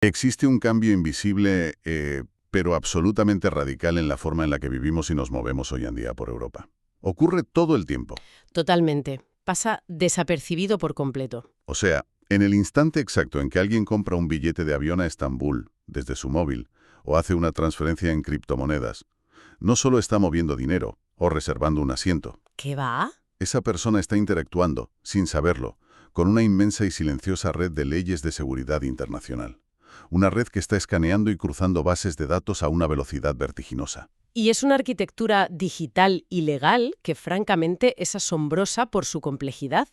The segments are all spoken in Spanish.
Existe un cambio invisible, pero absolutamente radical en la forma en la que vivimos y nos movemos hoy en día por Europa. Ocurre todo el tiempo. Totalmente. Pasa desapercibido por completo. O sea, en el instante exacto en que alguien compra un billete de avión a Estambul desde su móvil o hace una transferencia en criptomonedas, no solo está moviendo dinero o reservando un asiento. ¿Qué va? Esa persona está interactuando, sin saberlo, con una inmensa y silenciosa red de leyes de seguridad internacional. Una red que está escaneando y cruzando bases de datos a una velocidad vertiginosa. Y es una arquitectura digital y legal que francamente es asombrosa por su complejidad.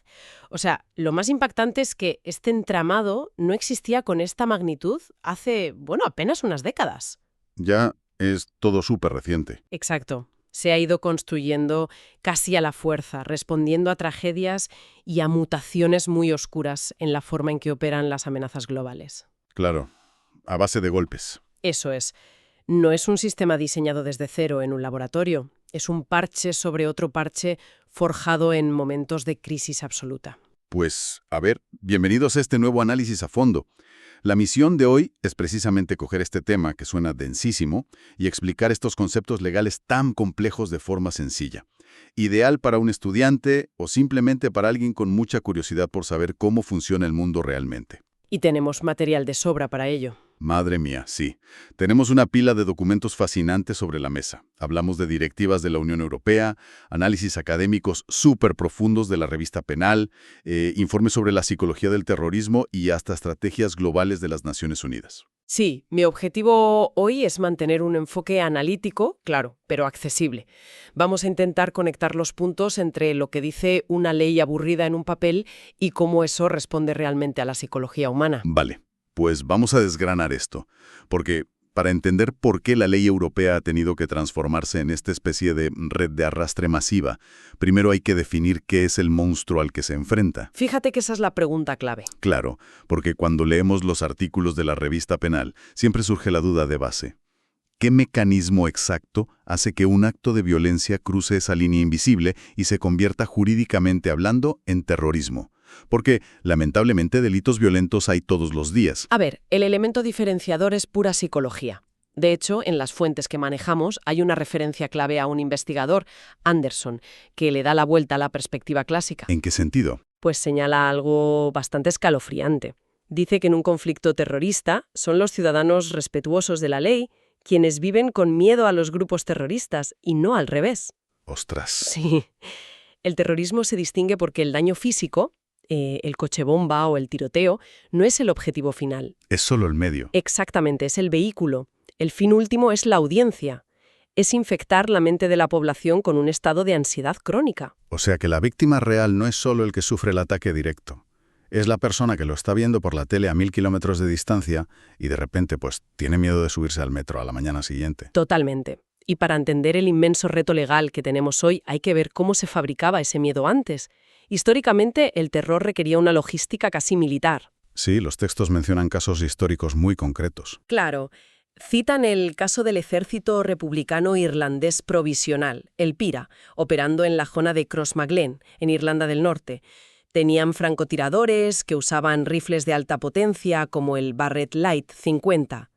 O sea, lo más impactante es que este entramado no existía con esta magnitud hace, apenas unas décadas. Ya es todo súper reciente. Exacto. Se ha ido construyendo casi a la fuerza, respondiendo a tragedias y a mutaciones muy oscuras en la forma en que operan las amenazas globales. Claro, a base de golpes. Eso es. No es un sistema diseñado desde cero en un laboratorio. Es un parche sobre otro parche forjado en momentos de crisis absoluta. Pues, a ver, bienvenidos a este nuevo análisis a fondo. La misión de hoy es precisamente coger este tema, que suena densísimo, y explicar estos conceptos legales tan complejos de forma sencilla. Ideal para un estudiante o simplemente para alguien con mucha curiosidad por saber cómo funciona el mundo realmente. Y tenemos material de sobra para ello. Madre mía, sí. Tenemos una pila de documentos fascinantes sobre la mesa. Hablamos de directivas de la Unión Europea, análisis académicos súper profundos de la revista Penal, informes sobre la psicología del terrorismo y hasta estrategias globales de las Naciones Unidas. Sí, mi objetivo hoy es mantener un enfoque analítico, claro, pero accesible. Vamos a intentar conectar los puntos entre lo que dice una ley aburrida en un papel y cómo eso responde realmente a la psicología humana. Vale, pues vamos a desgranar esto, porque para entender por qué la ley europea ha tenido que transformarse en esta especie de red de arrastre masiva, primero hay que definir qué es el monstruo al que se enfrenta. Fíjate que esa es la pregunta clave. Claro, porque cuando leemos los artículos de la revista Penal, siempre surge la duda de base. ¿Qué mecanismo exacto hace que un acto de violencia cruce esa línea invisible y se convierta jurídicamente hablando en terrorismo? Porque, lamentablemente, delitos violentos hay todos los días. A ver, el elemento diferenciador es pura psicología. De hecho, en las fuentes que manejamos hay una referencia clave a un investigador, Anderson, que le da la vuelta a la perspectiva clásica. ¿En qué sentido? Pues señala algo bastante escalofriante. Dice que en un conflicto terrorista son los ciudadanos respetuosos de la ley quienes viven con miedo a los grupos terroristas y no al revés. ¡Ostras! Sí. El terrorismo se distingue porque el daño físico, el coche bomba o el tiroteo, no es el objetivo final. Es solo el medio. Exactamente, es el vehículo. El fin último es la audiencia. Es infectar la mente de la población con un estado de ansiedad crónica. O sea que la víctima real no es solo el que sufre el ataque directo. Es la persona que lo está viendo por la tele a 1000 kilómetros de distancia y de repente pues tiene miedo de subirse al metro a la mañana siguiente. Totalmente. Y para entender el inmenso reto legal que tenemos hoy hay que ver cómo se fabricaba ese miedo antes. Históricamente, el terror requería una logística casi militar. Sí, los textos mencionan casos históricos muy concretos. Claro. Citan el caso del ejército republicano irlandés provisional, el PIRA, operando en la zona de Crossmaglen, en Irlanda del Norte. Tenían francotiradores que usaban rifles de alta potencia como el Barrett Light 50.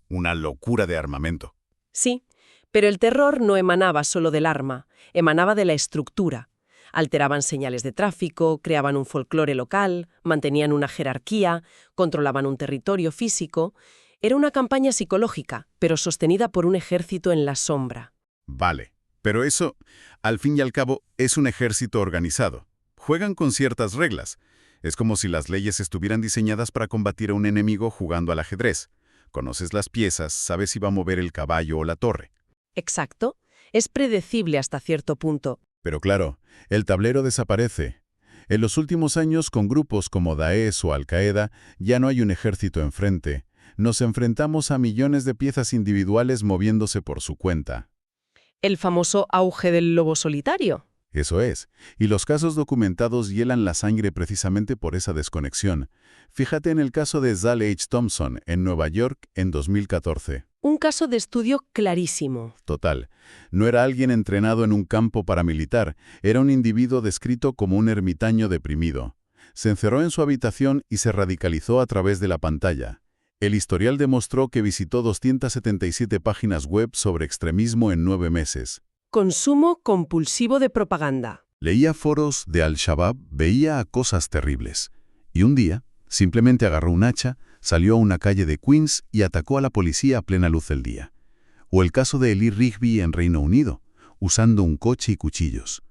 Una locura de armamento. Sí, pero el terror no emanaba solo del arma, emanaba de la estructura. Alteraban señales de tráfico, creaban un folclore local, mantenían una jerarquía, controlaban un territorio físico. Era una campaña psicológica, pero sostenida por un ejército en la sombra. Vale, pero eso, al fin y al cabo, es un ejército organizado. Juegan con ciertas reglas. Es como si las leyes estuvieran diseñadas para combatir a un enemigo jugando al ajedrez. Conoces las piezas, sabes si va a mover el caballo o la torre. Exacto. Es predecible hasta cierto punto. Pero claro, el tablero desaparece. En los últimos años, con grupos como Daesh o Al-Qaeda, ya no hay un ejército enfrente. Nos enfrentamos a millones de piezas individuales moviéndose por su cuenta. El famoso auge del lobo solitario. Eso es, y los casos documentados hielan la sangre precisamente por esa desconexión. Fíjate en el caso de Zal H. Thompson, en Nueva York, en 2014. Un caso de estudio clarísimo. Total. No era alguien entrenado en un campo paramilitar, era un individuo descrito como un ermitaño deprimido. Se encerró en su habitación y se radicalizó a través de la pantalla. El historial demostró que visitó 277 páginas web sobre extremismo en 9 meses. Consumo compulsivo de propaganda. Leía foros de Al-Shabaab, veía cosas terribles. Y un día, simplemente agarró un hacha, salió a una calle de Queens y atacó a la policía a plena luz del día. O el caso de Eli Rigby en Reino Unido, usando un coche y cuchillos.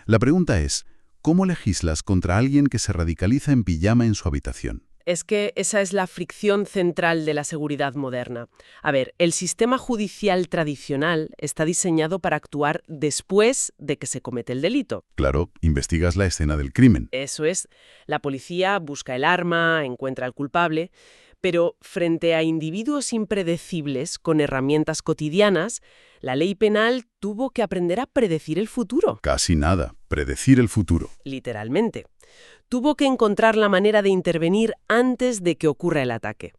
La pregunta es, ¿cómo legislas contra alguien que se radicaliza en pijama en su habitación? Es que esa es la fricción central de la seguridad moderna. A ver, el sistema judicial tradicional está diseñado para actuar después de que se comete el delito. Claro, investigas la escena del crimen. Eso es, la policía busca el arma, encuentra al culpable, pero frente a individuos impredecibles con herramientas cotidianas, la ley penal tuvo que aprender a predecir el futuro. Casi nada, predecir el futuro. Literalmente. Tuvo que encontrar la manera de intervenir antes de que ocurra el ataque.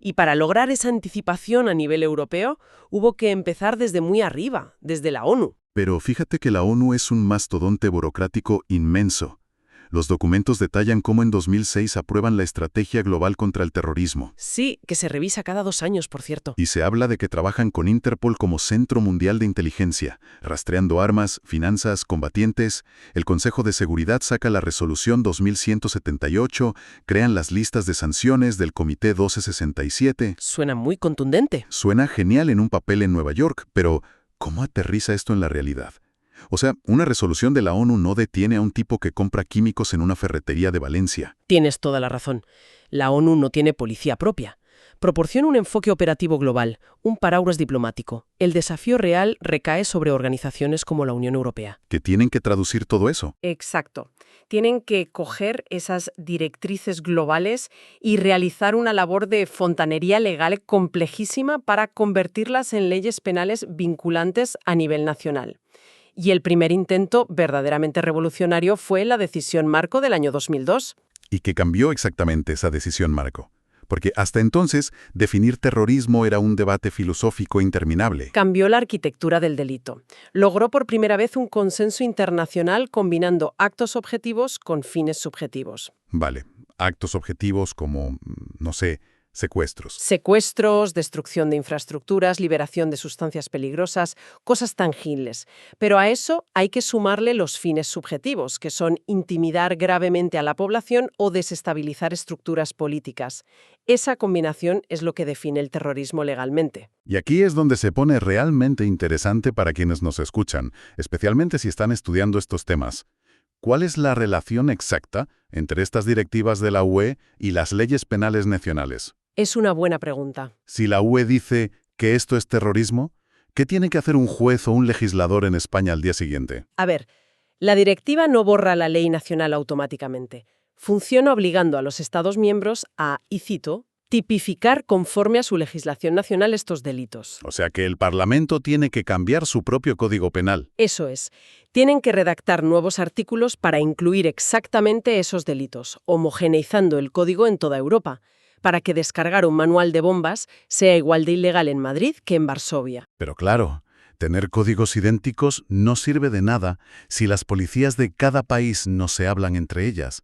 Y para lograr esa anticipación a nivel europeo, hubo que empezar desde muy arriba, desde la ONU. Pero fíjate que la ONU es un mastodonte burocrático inmenso. Los documentos detallan cómo en 2006 aprueban la Estrategia Global contra el Terrorismo. Sí, que se revisa cada 2 años, por cierto. Y se habla de que trabajan con Interpol como Centro Mundial de Inteligencia, rastreando armas, finanzas, combatientes. El Consejo de Seguridad saca la Resolución 2178, crean las listas de sanciones del Comité 1267. Suena muy contundente. Suena genial en un papel en Nueva York, pero ¿cómo aterriza esto en la realidad? O sea, una resolución de la ONU no detiene a un tipo que compra químicos en una ferretería de Valencia. Tienes toda la razón. La ONU no tiene policía propia. Proporciona un enfoque operativo global, un paraguas diplomático. El desafío real recae sobre organizaciones como la Unión Europea. Que tienen que traducir todo eso. Exacto. Tienen que coger esas directrices globales y realizar una labor de fontanería legal complejísima para convertirlas en leyes penales vinculantes a nivel nacional. Y el primer intento verdaderamente revolucionario fue la decisión marco del año 2002. ¿Y qué cambió exactamente esa decisión marco? Porque hasta entonces, definir terrorismo era un debate filosófico interminable. Cambió la arquitectura del delito. Logró por primera vez un consenso internacional combinando actos objetivos con fines subjetivos. Vale, actos objetivos como, no sé, secuestros. Secuestros, destrucción de infraestructuras, liberación de sustancias peligrosas, cosas tangibles. Pero a eso hay que sumarle los fines subjetivos, que son intimidar gravemente a la población o desestabilizar estructuras políticas. Esa combinación es lo que define el terrorismo legalmente. Y aquí es donde se pone realmente interesante para quienes nos escuchan, especialmente si están estudiando estos temas. ¿Cuál es la relación exacta entre estas directivas de la UE y las leyes penales nacionales? Es una buena pregunta. Si la UE dice que esto es terrorismo, ¿qué tiene que hacer un juez o un legislador en España al día siguiente? A ver, la directiva no borra la ley nacional automáticamente. Funciona obligando a los Estados miembros a, y cito, tipificar conforme a su legislación nacional estos delitos. O sea que el Parlamento tiene que cambiar su propio Código Penal. Eso es. Tienen que redactar nuevos artículos para incluir exactamente esos delitos, homogeneizando el código en toda Europa, para que descargar un manual de bombas sea igual de ilegal en Madrid que en Varsovia. Pero claro, tener códigos idénticos no sirve de nada si las policías de cada país no se hablan entre ellas.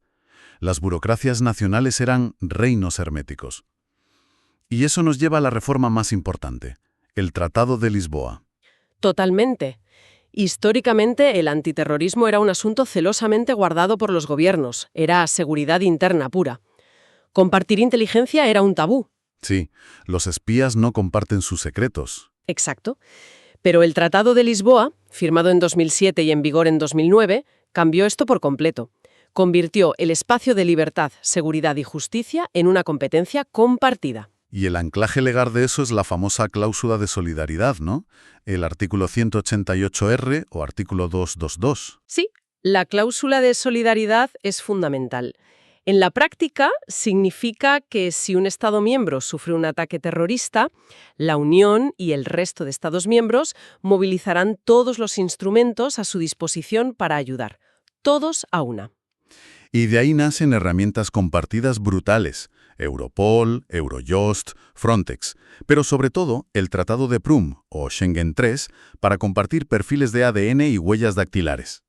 Las burocracias nacionales eran reinos herméticos. Y eso nos lleva a la reforma más importante, el Tratado de Lisboa. Totalmente. Históricamente, el antiterrorismo era un asunto celosamente guardado por los gobiernos. Era seguridad interna pura. Compartir inteligencia era un tabú. Sí, los espías no comparten sus secretos. Exacto. Pero el Tratado de Lisboa, firmado en 2007 y en vigor en 2009, cambió esto por completo. Convirtió el espacio de libertad, seguridad y justicia en una competencia compartida. Y el anclaje legal de eso es la famosa cláusula de solidaridad, ¿no? El artículo 188R o artículo 222. Sí, la cláusula de solidaridad es fundamental. En la práctica, significa que si un Estado miembro sufre un ataque terrorista, la Unión y el resto de Estados miembros movilizarán todos los instrumentos a su disposición para ayudar. Todos a una. Y de ahí nacen herramientas compartidas brutales. Europol, Eurojust, Frontex, pero sobre todo el Tratado de Prüm, o Schengen III, para compartir perfiles de ADN y huellas dactilares.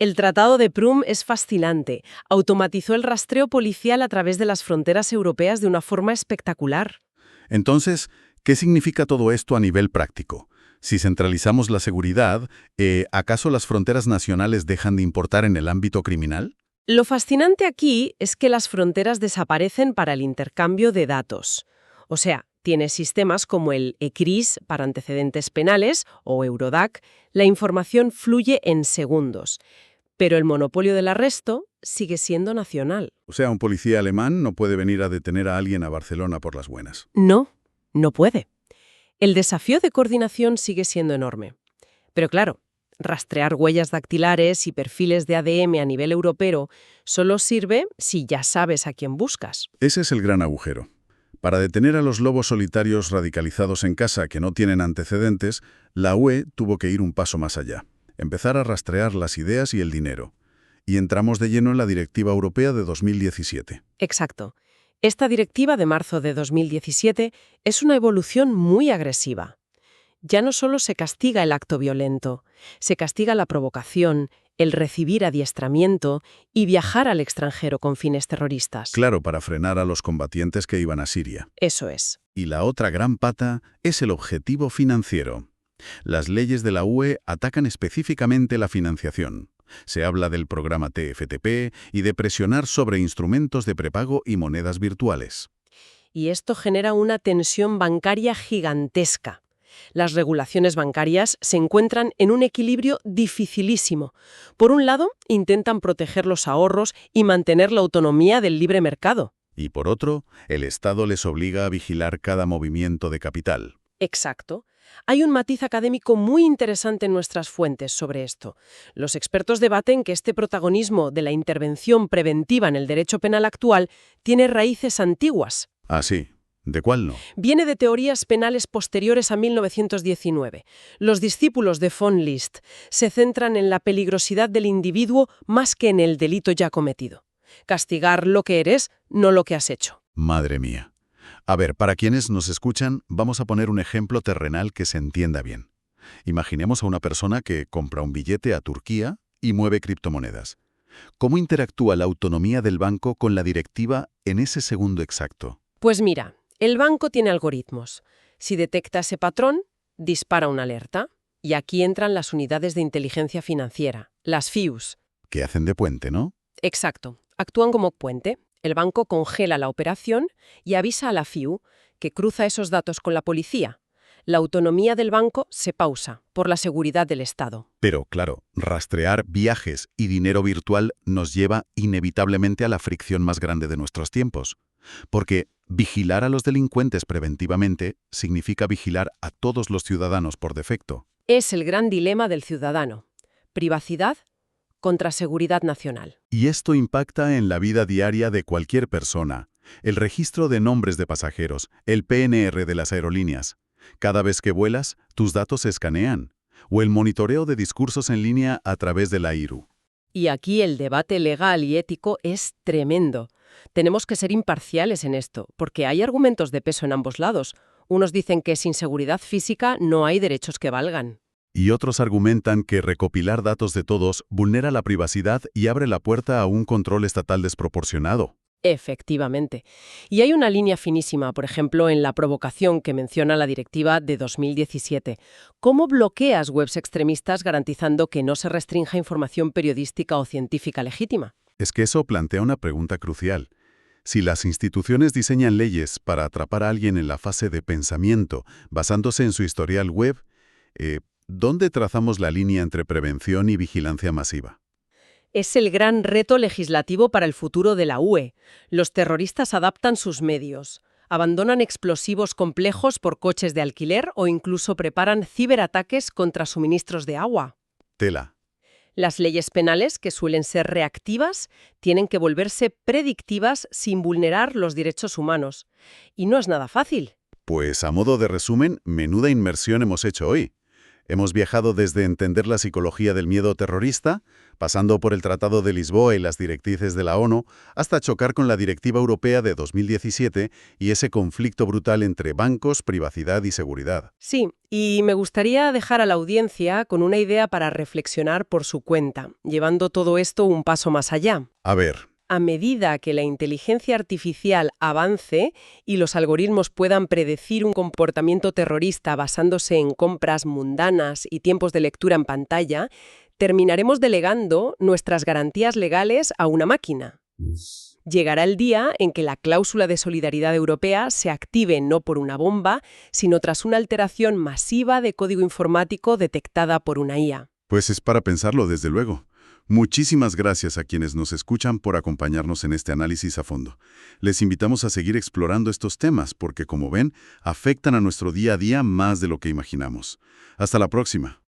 El Tratado de Prüm es fascinante. Automatizó el rastreo policial a través de las fronteras europeas de una forma espectacular. Entonces, ¿qué significa todo esto a nivel práctico? Si centralizamos la seguridad, ¿acaso las fronteras nacionales dejan de importar en el ámbito criminal? Lo fascinante aquí es que las fronteras desaparecen para el intercambio de datos. O sea, tienes sistemas como el ECRIS para antecedentes penales o Eurodac, la información fluye en segundos. Pero el monopolio del arresto sigue siendo nacional. O sea, un policía alemán no puede venir a detener a alguien a Barcelona por las buenas. No, no puede. El desafío de coordinación sigue siendo enorme. Pero claro, rastrear huellas dactilares y perfiles de ADN a nivel europeo solo sirve si ya sabes a quién buscas. Ese es el gran agujero. Para detener a los lobos solitarios radicalizados en casa que no tienen antecedentes, la UE tuvo que ir un paso más allá. Empezar a rastrear las ideas y el dinero. Y entramos de lleno en la Directiva Europea de 2017. Exacto. Esta directiva de marzo de 2017 es una evolución muy agresiva. Ya no solo se castiga el acto violento, se castiga la provocación, el recibir adiestramiento y viajar al extranjero con fines terroristas. Claro, para frenar a los combatientes que iban a Siria. Eso es. Y la otra gran pata es el objetivo financiero. Las leyes de la UE atacan específicamente la financiación. Se habla del programa TFTP y de presionar sobre instrumentos de prepago y monedas virtuales. Y esto genera una tensión bancaria gigantesca. Las regulaciones bancarias se encuentran en un equilibrio dificilísimo. Por un lado, intentan proteger los ahorros y mantener la autonomía del libre mercado. Y por otro, el Estado les obliga a vigilar cada movimiento de capital. Exacto. Hay un matiz académico muy interesante en nuestras fuentes sobre esto. Los expertos debaten que este protagonismo de la intervención preventiva en el derecho penal actual tiene raíces antiguas. Ah, sí. ¿De cuál no? Viene de teorías penales posteriores a 1919. Los discípulos de von List se centran en la peligrosidad del individuo más que en el delito ya cometido. Castigar lo que eres, no lo que has hecho. Madre mía. A ver, para quienes nos escuchan, vamos a poner un ejemplo terrenal que se entienda bien. Imaginemos a una persona que compra un billete a Turquía y mueve criptomonedas. ¿Cómo interactúa la autonomía del banco con la directiva en ese segundo exacto? Pues mira, el banco tiene algoritmos. Si detecta ese patrón, dispara una alerta. Y aquí entran las unidades de inteligencia financiera, las FIUs. Que hacen de puente, ¿no? Exacto. Actúan como puente. El banco congela la operación y avisa a la FIU, que cruza esos datos con la policía. La autonomía del banco se pausa por la seguridad del Estado. Pero, claro, rastrear viajes y dinero virtual nos lleva inevitablemente a la fricción más grande de nuestros tiempos. Porque vigilar a los delincuentes preventivamente significa vigilar a todos los ciudadanos por defecto. Es el gran dilema del ciudadano. Privacidad contra seguridad nacional. Y esto impacta en la vida diaria de cualquier persona. El registro de nombres de pasajeros, el PNR de las aerolíneas. Cada vez que vuelas, tus datos se escanean. O el monitoreo de discursos en línea a través de la IRU. Y aquí el debate legal y ético es tremendo. Tenemos que ser imparciales en esto, porque hay argumentos de peso en ambos lados. Unos dicen que sin seguridad física no hay derechos que valgan. Y otros argumentan que recopilar datos de todos vulnera la privacidad y abre la puerta a un control estatal desproporcionado. Efectivamente. Y hay una línea finísima, por ejemplo, en la provocación que menciona la directiva de 2017. ¿Cómo bloqueas webs extremistas garantizando que no se restrinja información periodística o científica legítima? Es que eso plantea una pregunta crucial. Si las instituciones diseñan leyes para atrapar a alguien en la fase de pensamiento, basándose en su historial web, ¿dónde trazamos la línea entre prevención y vigilancia masiva? Es el gran reto legislativo para el futuro de la UE. Los terroristas adaptan sus medios, abandonan explosivos complejos por coches de alquiler o incluso preparan ciberataques contra suministros de agua. Tela. Las leyes penales, que suelen ser reactivas, tienen que volverse predictivas sin vulnerar los derechos humanos. Y no es nada fácil. Pues a modo de resumen, menuda inmersión hemos hecho hoy. Hemos viajado desde entender la psicología del miedo terrorista, pasando por el Tratado de Lisboa y las directrices de la ONU, hasta chocar con la Directiva Europea de 2017 y ese conflicto brutal entre bancos, privacidad y seguridad. Sí, y me gustaría dejar a la audiencia con una idea para reflexionar por su cuenta, llevando todo esto un paso más allá. A ver, a medida que la inteligencia artificial avance y los algoritmos puedan predecir un comportamiento terrorista basándose en compras mundanas y tiempos de lectura en pantalla, terminaremos delegando nuestras garantías legales a una máquina. Llegará el día en que la cláusula de solidaridad europea se active no por una bomba, sino tras una alteración masiva de código informático detectada por una IA. Pues es para pensarlo, desde luego. Muchísimas gracias a quienes nos escuchan por acompañarnos en este análisis a fondo. Les invitamos a seguir explorando estos temas porque, como ven, afectan a nuestro día a día más de lo que imaginamos. Hasta la próxima.